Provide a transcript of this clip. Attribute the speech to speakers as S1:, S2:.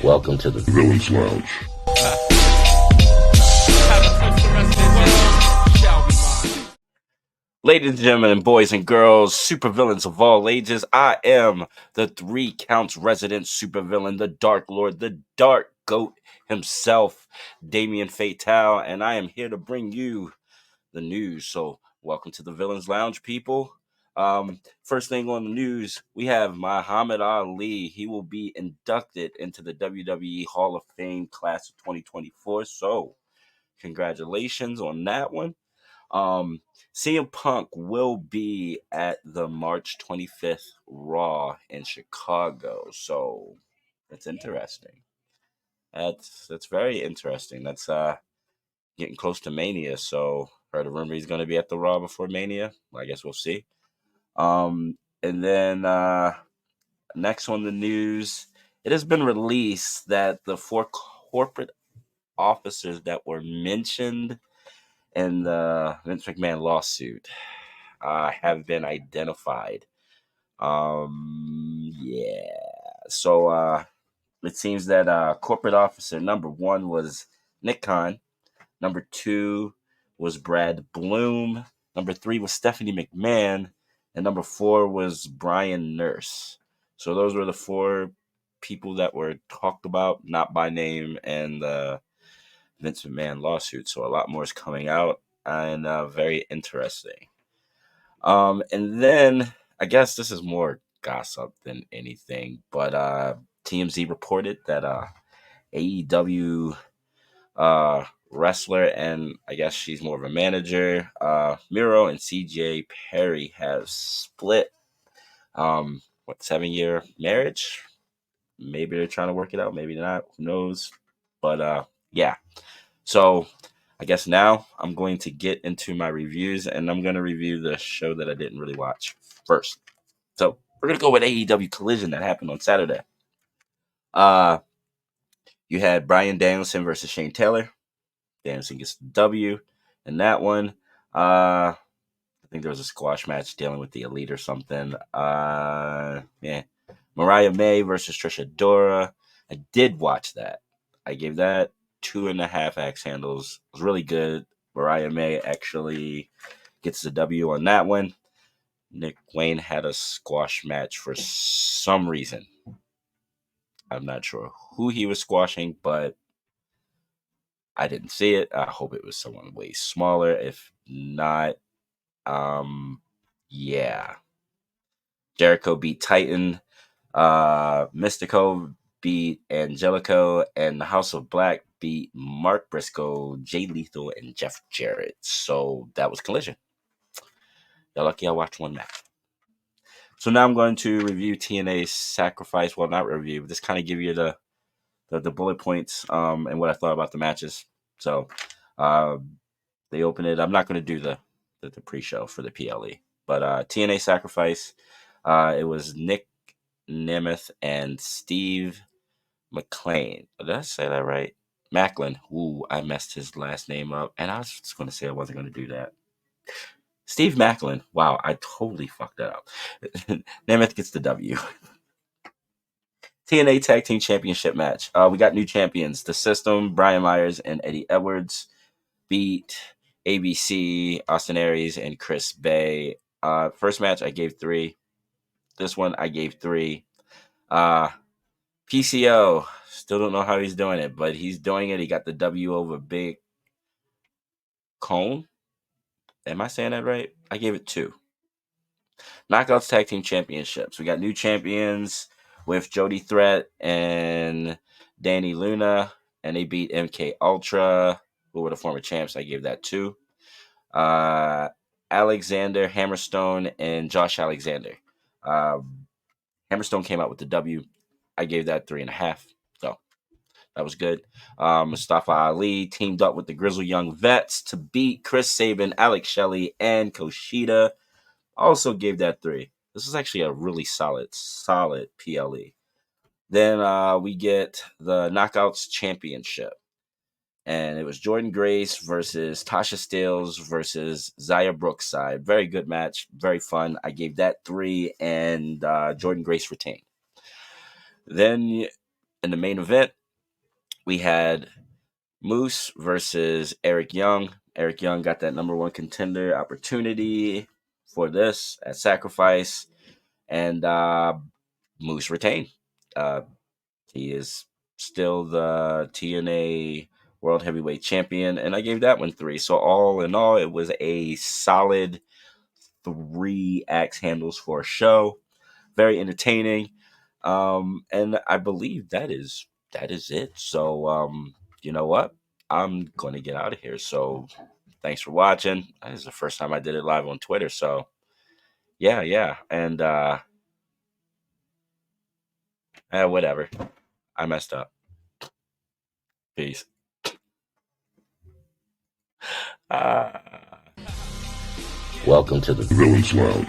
S1: Welcome to the Villains Lounge. Ladies and gentlemen, boys and girls, supervillains of all ages, I am the Three Counts resident supervillain, the Dark Lord, the Dark Goat himself, Damian Fatale, and I am here to bring you the news. So, welcome to the Villains Lounge, people. First thing on the news, we have Muhammad Ali. He will be inducted into the WWE Hall of Fame class of 2024. So, congratulations on that one. Um, CM Punk will be at the March 25th Raw in Chicago. So, that's interesting. That's very interesting. That's getting close to Mania. So, heard a rumor he's going to be at the Raw before Mania. Well, I guess we'll see. And then next on the news, it has been released that the four corporate officers that were mentioned in the Vince McMahon lawsuit have been identified. Yeah. So it seems that corporate officer number one was Nick Khan. Number two was Brad Bloom. Number three was Stephanie McMahon. And number four was Brian Nurse. So those were the four people that were talked about, not by name, and the Vince McMahon lawsuit. So a lot more is coming out and very interesting. And then I guess this is more gossip than anything, but TMZ reported that AEW wrestler, and I guess she's more of a manager, Miro and CJ Perry have split. 7-year marriage? Maybe they're trying to work it out, maybe not, who knows? But yeah. So I guess now I'm going to get into my reviews, and I'm going to review the show that I didn't really watch first. So we're going to go with AEW Collision that happened on Saturday. You had Bryan Danielson versus Shane Taylor. Danielson gets the W in that one. I think there was a squash match dealing with the Elite or something. Yeah. Mariah May versus Trisha Dora. I did watch that. I gave that 2.5 axe handles. It was really good. Mariah May actually gets the W on that one. Nick Wayne had a squash match for some reason. I'm not sure who he was squashing, but I didn't see it. I hope it was someone way smaller. If not, yeah. Jericho beat Titan. Mystico beat Angelico, and the House of Black beat Mark Briscoe, Jay Lethal, and Jeff Jarrett. So that was Collision. You're lucky I watched one match. So now I'm going to review TNA's Sacrifice. Well, not review, but just kind of give you the bullet points and what I thought about the matches. So they open it. I'm not going to do the pre-show for the PLE, but TNA Sacrifice. It was Nick Nemeth and Steve McLean. Did I say that right? Macklin. Ooh, I messed his last name up, and I was just going to say I wasn't going to do that. Steve Macklin. Wow, I totally fucked that up. Nemeth gets the W. TNA Tag Team Championship match. We got new champions. The System, Brian Myers and Eddie Edwards beat ABC, Austin Aries, and Chris Bay. First match, I gave 3. This one, I gave 3. PCO, still don't know how he's doing it, but he's doing it. He got the W over Big Cone. Am I saying that right? I gave it 2. Knockouts Tag Team Championships. We got new champions with Jody Threat and Danny Luna, and they beat MK Ultra, who were the former champs. I gave that 2. Alexander Hammerstone and Josh Alexander. Hammerstone came out with the W. I gave that 3.5. So that was good. Mustafa Ali teamed up with the Grizzled Young Vets to beat Chris Sabin, Alex Shelley, and Kushida. Also gave that 3. This is actually a really solid PLE. Then we get the Knockouts Championship. And it was Jordan Grace versus Tasha Steelz versus Zaya Brookside. Very good match. Very fun. I gave that 3, and Jordan Grace retained. Then In the main event, we had Moose versus Eric Young. Eric Young got that number one contender opportunity for this at Sacrifice, and Moose retained. Uh, he is still the TNA World Heavyweight Champion, and I gave that one 3. So all in all, it was a solid 3 axe handles for a show. Very entertaining, and I believe that is it. So you know what? I'm going to get out of here. So thanks for watching. This is the first time I did it live on Twitter. So yeah, and whatever. I messed up. Peace. Uh...
S2: Welcome to the Villains Lounge.